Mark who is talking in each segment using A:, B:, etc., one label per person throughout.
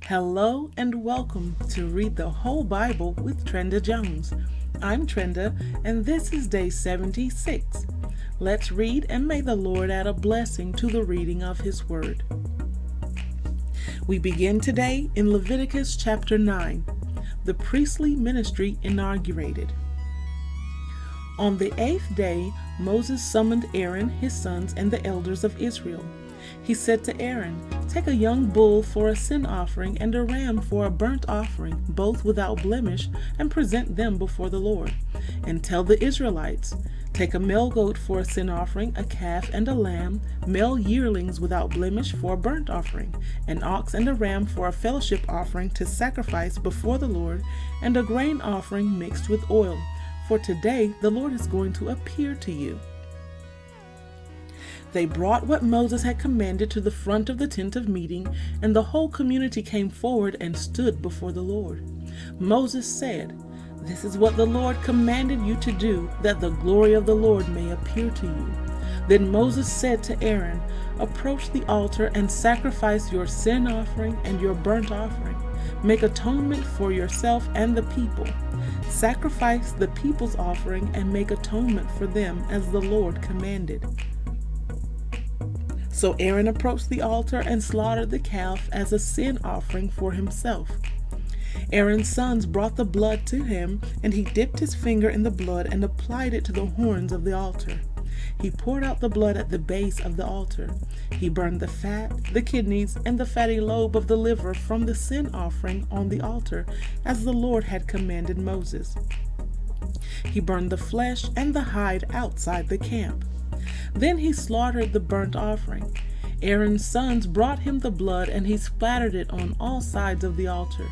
A: Hello and welcome to Read the Whole Bible with Trenda Jones. I'm Trenda and this is day 76. Let's read and may the Lord add a blessing to the reading of His Word. We begin today in Leviticus chapter 9, the priestly ministry inaugurated. On the 8th day, Moses summoned Aaron, his sons, and the elders of Israel. He said to Aaron, "Take a young bull for a sin offering and a ram for a burnt offering, both without blemish, and present them before the Lord. And tell the Israelites, take a male goat for a sin offering, a calf and a lamb, male yearlings without blemish for a burnt offering, an ox and a ram for a fellowship offering to sacrifice before the Lord, and a grain offering mixed with oil. For today the Lord is going to appear to you." They brought what Moses had commanded to the front of the tent of meeting, and the whole community came forward and stood before the Lord. Moses said, "This is what the Lord commanded you to do, that the glory of the Lord may appear to you." Then Moses said to Aaron, "Approach the altar and sacrifice your sin offering and your burnt offering. Make atonement for yourself and the people. Sacrifice the people's offering and make atonement for them as the Lord commanded." So Aaron approached the altar and slaughtered the calf as a sin offering for himself. Aaron's sons brought the blood to him, and he dipped his finger in the blood and applied it to the horns of the altar. He poured out the blood at the base of the altar. He burned the fat, the kidneys, and the fatty lobe of the liver from the sin offering on the altar, as the Lord had commanded Moses. He burned the flesh and the hide outside the camp. Then he slaughtered the burnt offering. Aaron's sons brought him the blood, and he splattered it on all sides of the altar.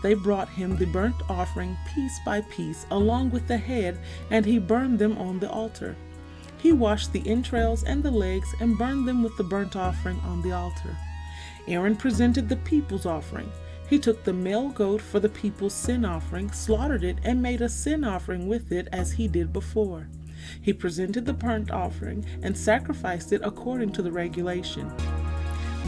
A: They brought him the burnt offering piece by piece, along with the head, and he burned them on the altar. He washed the entrails and the legs and burned them with the burnt offering on the altar. Aaron presented the people's offering. He took the male goat for the people's sin offering, slaughtered it, and made a sin offering with it as he did before. He presented the burnt offering and sacrificed it according to the regulation.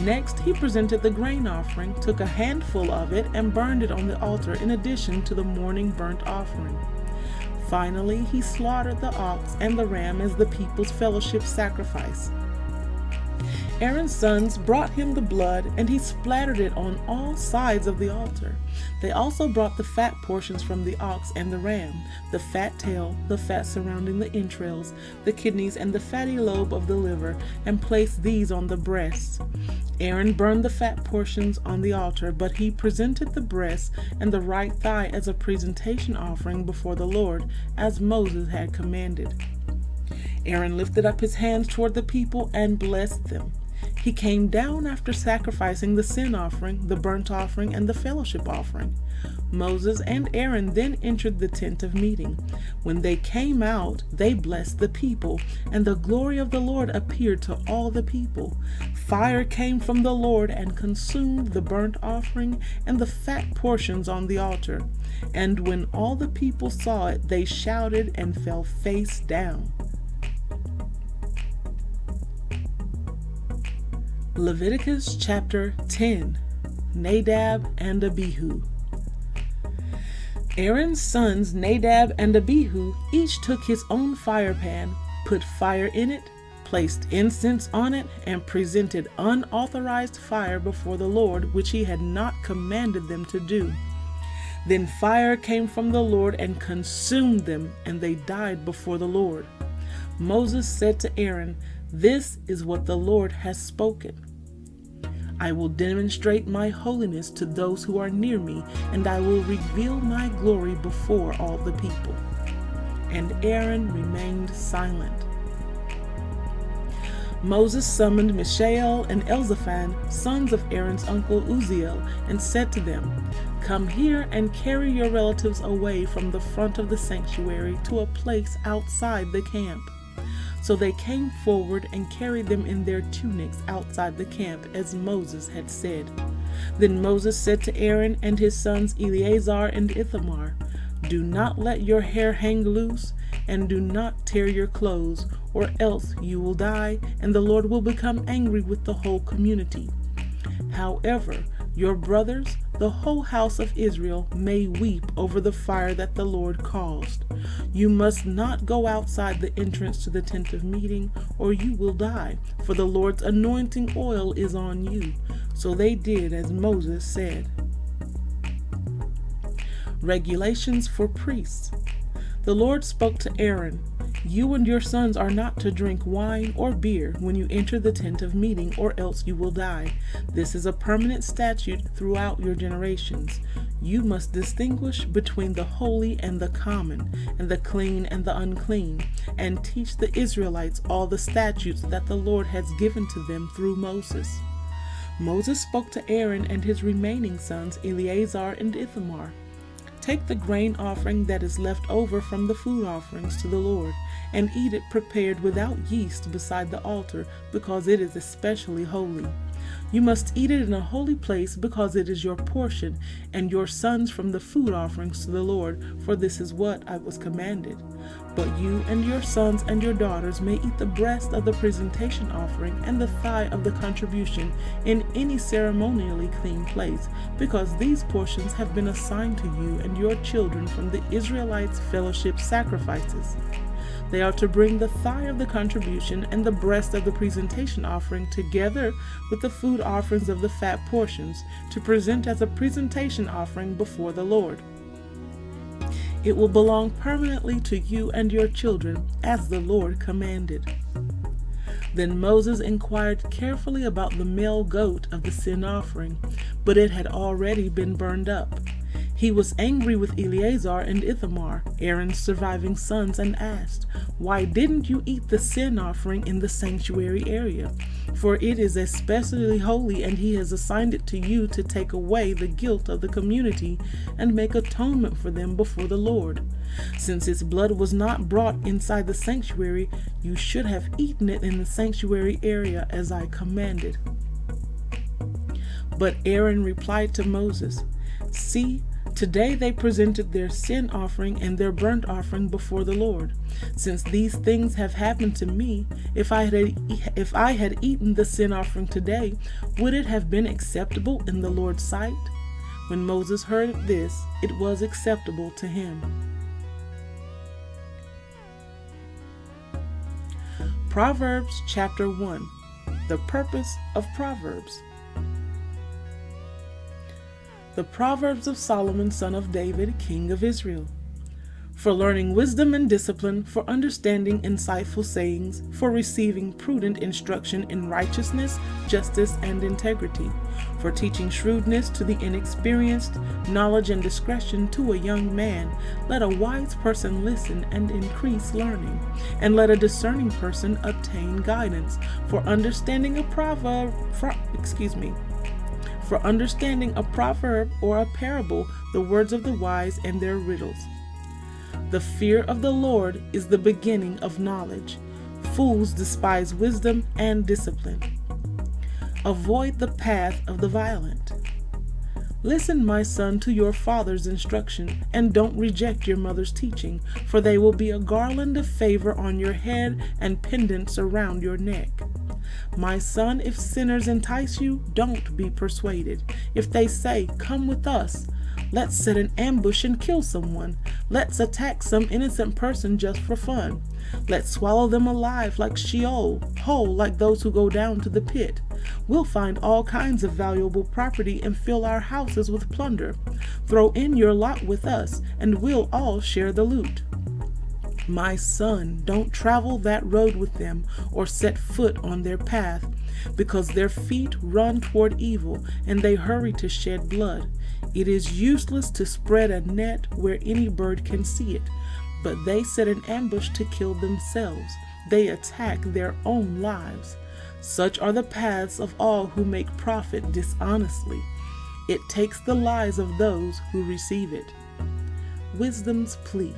A: Next, he presented the grain offering, took a handful of it, and burned it on the altar in addition to the morning burnt offering. Finally, he slaughtered the ox and the ram as the people's fellowship sacrifice. Aaron's sons brought him the blood, and he splattered it on all sides of the altar. They also brought the fat portions from the ox and the ram, the fat tail, the fat surrounding the entrails, the kidneys, and the fatty lobe of the liver, and placed these on the breasts. Aaron burned the fat portions on the altar, but he presented the breast and the right thigh as a presentation offering before the Lord, as Moses had commanded. Aaron lifted up his hands toward the people and blessed them. He came down after sacrificing the sin offering, the burnt offering, and the fellowship offering. Moses and Aaron then entered the tent of meeting. When they came out, they blessed the people, and the glory of the Lord appeared to all the people. Fire came from the Lord and consumed the burnt offering and the fat portions on the altar. And when all the people saw it, they shouted and fell face down. Leviticus chapter 10, Nadab and Abihu. Aaron's sons Nadab and Abihu each took his own fire pan, put fire in it, placed incense on it, and presented unauthorized fire before the Lord, which he had not commanded them to do. Then fire came from the Lord and consumed them, and they died before the Lord. Moses said to Aaron, "This is what the Lord has spoken. I will demonstrate my holiness to those who are near me, and I will reveal my glory before all the people." And Aaron remained silent. Moses summoned Mishael and Elzaphan, sons of Aaron's uncle Uzziel, and said to them, "Come here and carry your relatives away from the front of the sanctuary to a place outside the camp." So they came forward and carried them in their tunics outside the camp, as Moses had said. Then Moses said to Aaron and his sons Eleazar and Ithamar, "Do not let your hair hang loose, and do not tear your clothes, or else you will die, and the Lord will become angry with the whole community. However, Your brothers, the whole house of Israel, may weep over the fire that the Lord caused. You must not go outside the entrance to the tent of meeting, or you will die, for the Lord's anointing oil is on you." So they did as Moses said. Regulations for priests. The Lord spoke to Aaron, "You and your sons are not to drink wine or beer when you enter the tent of meeting, or else you will die. This is a permanent statute throughout your generations. You must distinguish between the holy and the common, and the clean and the unclean, and teach the Israelites all the statutes that the Lord has given to them through Moses." Moses spoke to Aaron and his remaining sons, Eleazar and Ithamar. "Take the grain offering that is left over from the food offerings to the Lord, and eat it prepared without yeast beside the altar, because it is especially holy. You must eat it in a holy place, because it is your portion, and your sons from the food offerings to the Lord, for this is what I was commanded. But you and your sons and your daughters may eat the breast of the presentation offering and the thigh of the contribution in any ceremonially clean place, because these portions have been assigned to you and your children from the Israelites' fellowship sacrifices. They are to bring the thigh of the contribution and the breast of the presentation offering together with the food offerings of the fat portions, to present as a presentation offering before the Lord. It will belong permanently to you and your children, as the Lord commanded." Then Moses inquired carefully about the male goat of the sin offering, but it had already been burned up. He was angry with Eleazar and Ithamar, Aaron's surviving sons, and asked, "Why didn't you eat the sin offering in the sanctuary area? For it is especially holy, and he has assigned it to you to take away the guilt of the community and make atonement for them before the Lord. Since its blood was not brought inside the sanctuary, you should have eaten it in the sanctuary area as I commanded." But Aaron replied to Moses, "See, today they presented their sin offering and their burnt offering before the Lord. Since these things have happened to me, if I had eaten the sin offering today, would it have been acceptable in the Lord's sight?" When Moses heard this, it was acceptable to him. Proverbs chapter 1. The purpose of Proverbs. The Proverbs of Solomon, son of David, king of Israel. For learning wisdom and discipline, for understanding insightful sayings, for receiving prudent instruction in righteousness, justice, and integrity, for teaching shrewdness to the inexperienced, knowledge and discretion to a young man. Let a wise person listen and increase learning, and let a discerning person obtain guidance. For understanding a proverb or a parable, the words of the wise and their riddles. The fear of the Lord is the beginning of knowledge. Fools despise wisdom and discipline. Avoid the path of the violent. Listen, my son, to your father's instruction, and don't reject your mother's teaching, for they will be a garland of favor on your head and pendants around your neck. My son, if sinners entice you, don't be persuaded. If they say, "Come with us," let's set an ambush and kill someone. Let's attack some innocent person just for fun. Let's swallow them alive like Sheol, whole like those who go down to the pit. We'll find all kinds of valuable property and fill our houses with plunder. Throw in your lot with us, and we'll all share the loot. My son, don't travel that road with them or set foot on their path, because their feet run toward evil and they hurry to shed blood. It is useless to spread a net where any bird can see it, but they set an ambush to kill themselves. They attack their own lives. Such are the paths of all who make profit dishonestly. It takes the lives of those who receive it. Wisdom's plea.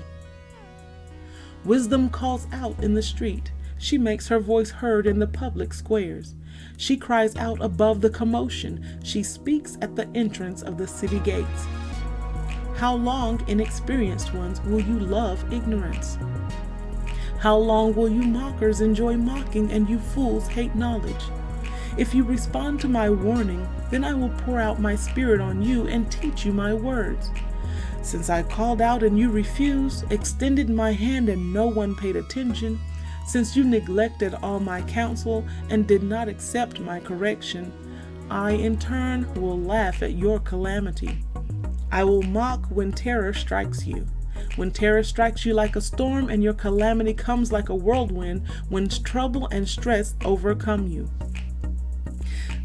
A: Wisdom calls out in the street. She makes her voice heard in the public squares. She cries out above the commotion. She speaks at the entrance of the city gates. How long, inexperienced ones, will you love ignorance? How long will you mockers enjoy mocking and you fools hate knowledge? If you respond to my warning, then I will pour out my Spirit on you and teach you my words. Since I called out and you refused, extended my hand and no one paid attention, since you neglected all my counsel and did not accept my correction, I in turn will laugh at your calamity. I will mock when terror strikes you. When terror strikes you like a storm and your calamity comes like a whirlwind, when trouble and stress overcome you.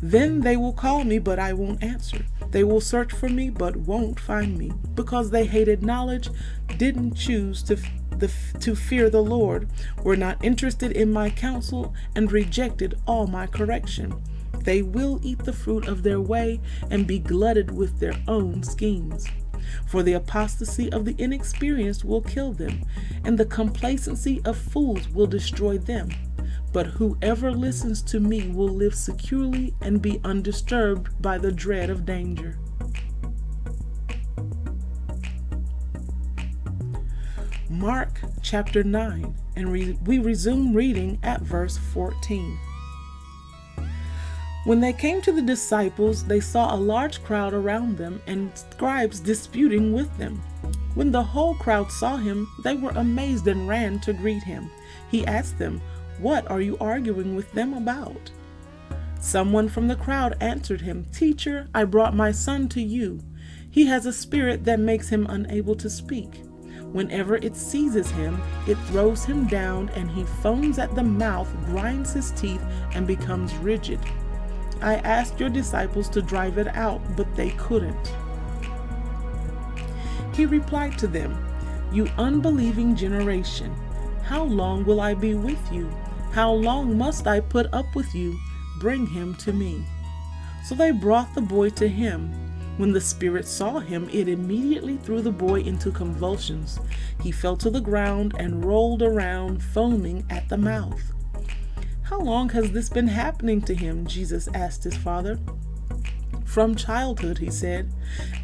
A: Then they will call me, but I won't answer. They will search for me, but won't find me, because they hated knowledge, didn't choose to fear the Lord, were not interested in my counsel, and rejected all my correction. They will eat the fruit of their way and be glutted with their own schemes. For the apostasy of the inexperienced will kill them, and the complacency of fools will destroy them. But whoever listens to me will live securely and be undisturbed by the dread of danger. Mark chapter 9, and we resume reading at verse 14. When they came to the disciples, they saw a large crowd around them and scribes disputing with them. When the whole crowd saw him, they were amazed and ran to greet him. He asked them, "What are you arguing with them about?" Someone from the crowd answered him, "Teacher, I brought my son to you. He has a spirit that makes him unable to speak. Whenever it seizes him, it throws him down, and he foams at the mouth, grinds his teeth, and becomes rigid. I asked your disciples to drive it out, but they couldn't." He replied to them, "You unbelieving generation, how long will I be with you? How long must I put up with you? Bring him to me." So they brought the boy to him. When the spirit saw him, it immediately threw the boy into convulsions. He fell to the ground and rolled around, foaming at the mouth. "How long has this been happening to him?" Jesus asked his father. "From childhood," he said,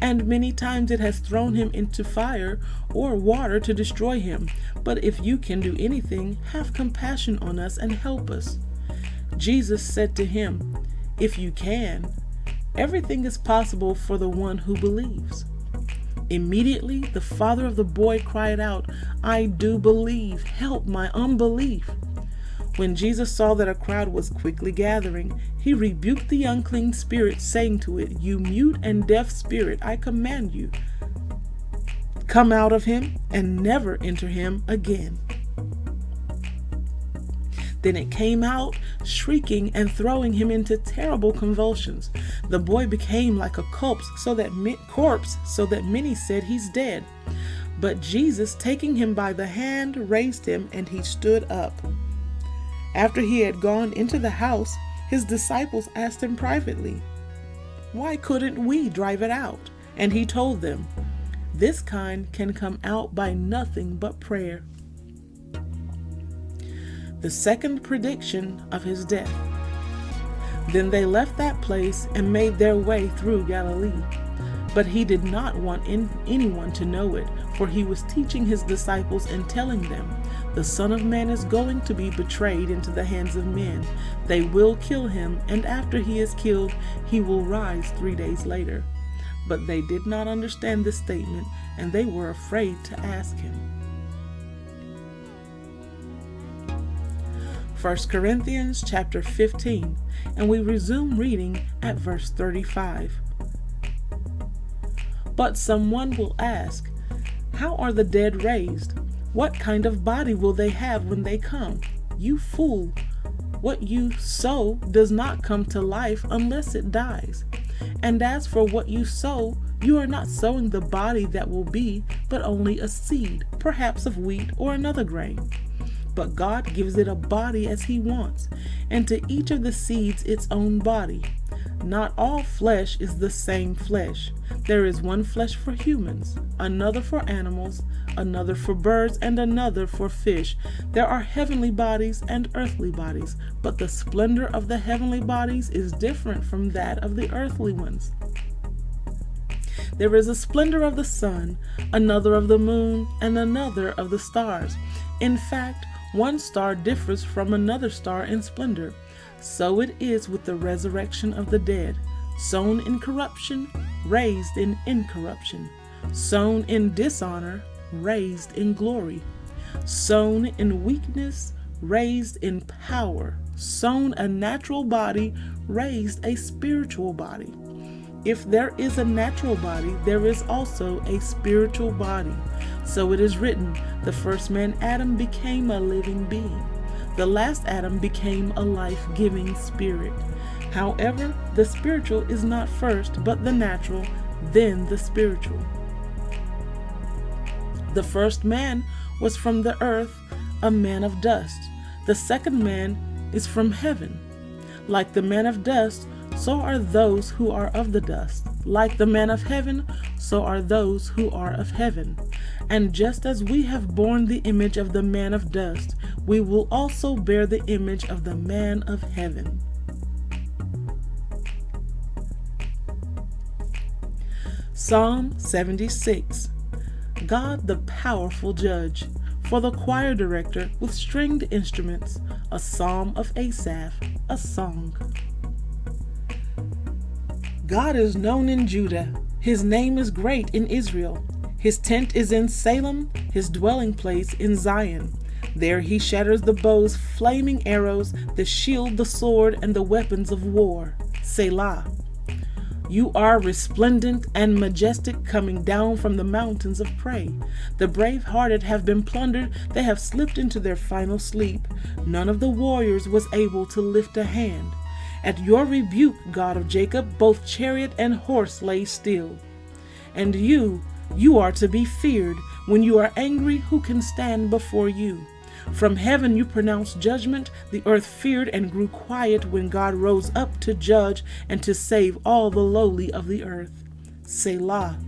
A: "and many times it has thrown him into fire or water to destroy him. But if you can do anything, have compassion on us and help us." Jesus said to him, "If you can, everything is possible for the one who believes." Immediately the father of the boy cried out, "I do believe, help my unbelief." When Jesus saw that a crowd was quickly gathering, he rebuked the unclean spirit, saying to it, "You mute and deaf spirit, I command you, come out of him and never enter him again." Then it came out, shrieking and throwing him into terrible convulsions. The boy became like a corpse, so that many said, "He's dead." But Jesus, taking him by the hand, raised him, and he stood up. After he had gone into the house, his disciples asked him privately, "Why couldn't we drive it out?" And he told them, "This kind can come out by nothing but prayer." The second prediction of his death. Then they left that place and made their way through Galilee. But he did not want anyone to know it, for he was teaching his disciples and telling them, "The Son of Man is going to be betrayed into the hands of men. They will kill him, and after he is killed, he will rise 3 days later." But they did not understand this statement, and they were afraid to ask him. 1 Corinthians chapter 15, and we resume reading at verse 35. But someone will ask, "How are the dead raised? What kind of body will they have when they come?" You fool! What you sow does not come to life unless it dies. And as for what you sow, you are not sowing the body that will be, but only a seed, perhaps of wheat or another grain. But God gives it a body as he wants, and to each of the seeds its own body. Not all flesh is the same flesh. There is one flesh for humans, another for animals, another for birds, and another for fish. There are heavenly bodies and earthly bodies, but the splendor of the heavenly bodies is different from that of the earthly ones. There is a splendor of the sun, another of the moon, and another of the stars. In fact, one star differs from another star in splendor. So it is with the resurrection of the dead. Sown in corruption, raised in incorruption. Sown in dishonor, raised in glory. Sown in weakness, raised in power. Sown a natural body, raised a spiritual body. If there is a natural body, there is also a spiritual body. So it is written, the first man Adam became a living being. The last Adam became a life-giving spirit. However, the spiritual is not first, but the natural, then the spiritual. The first man was from the earth, a man of dust. The second man is from heaven. Like the man of dust, so are those who are of the dust. Like the man of heaven, so are those who are of heaven. And just as we have borne the image of the man of dust, we will also bear the image of the man of heaven. Psalm 76. God the powerful judge. For the choir director with stringed instruments, a psalm of Asaph, a song. God is known in Judah. His name is great in Israel. His tent is in Salem, his dwelling place in Zion. There he shatters the bow's flaming arrows, the shield, the sword, and the weapons of war. Selah. You are resplendent and majestic, coming down from the mountains of prey. The brave-hearted have been plundered, they have slipped into their final sleep. None of the warriors was able to lift a hand. At your rebuke, God of Jacob, both chariot and horse lay still. And you are to be feared. When you are angry, who can stand before you? From heaven you pronounced judgment. The earth feared and grew quiet when God rose up to judge and to save all the lowly of the earth. Selah.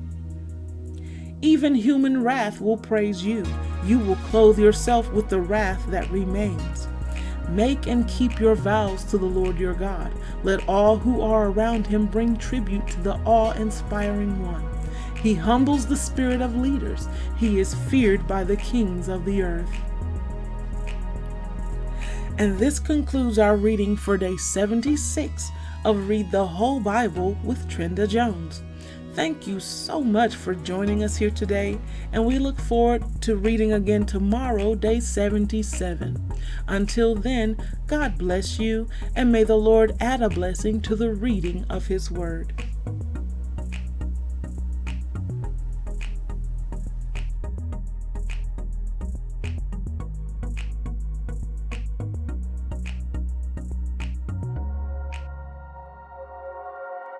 A: Even human wrath will praise you. You will clothe yourself with the wrath that remains. Make and keep your vows to the Lord your God. Let all who are around him bring tribute to the awe-inspiring one. He humbles the spirit of leaders. He is feared by the kings of the earth. And this concludes our reading for day 76 of Read the Whole Bible with Trenda Jones. Thank you so much for joining us here today, and we look forward to reading again tomorrow, day 77. Until then, God bless you, and may the Lord add a blessing to the reading of his word.